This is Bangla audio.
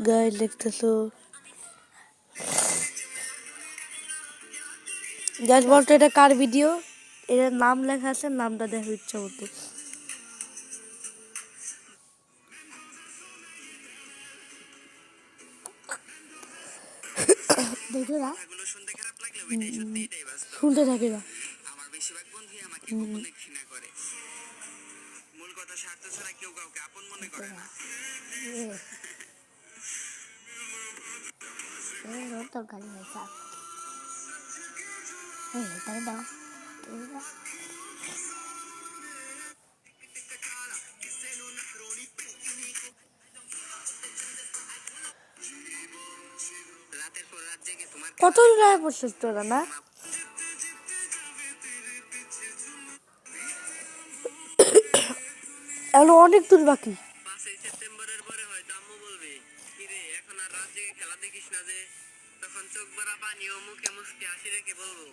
গাইড লিখতেছো গাইজ বলতো এটা কার ভিডিও? এটার নাম লেখা আছে, নামটা দেখো ইচ্ছা মতো। দেখো না, শুনতে থাকে না। আমার বেশিরভাগ বন্ধুই আমাকে গোপনে ঘৃণা করে। মূল কথা স্বার্থ ছাড়া কেউ কাউকে আপন মনে করে না। তো গালি হয়েছে তাই দাও। কত রায় পড়ছিস তোরা না? এখন অনেক দূর বাকি। 5 সেপ্টেম্বরের পরে হয়তো আম্মু বলবে কিরে এখন আর রাত জেগে খেলা দেখিস না যে, তখন চোখ ভরা পানি ও মুখে মুখে হাসি রেখে বলবো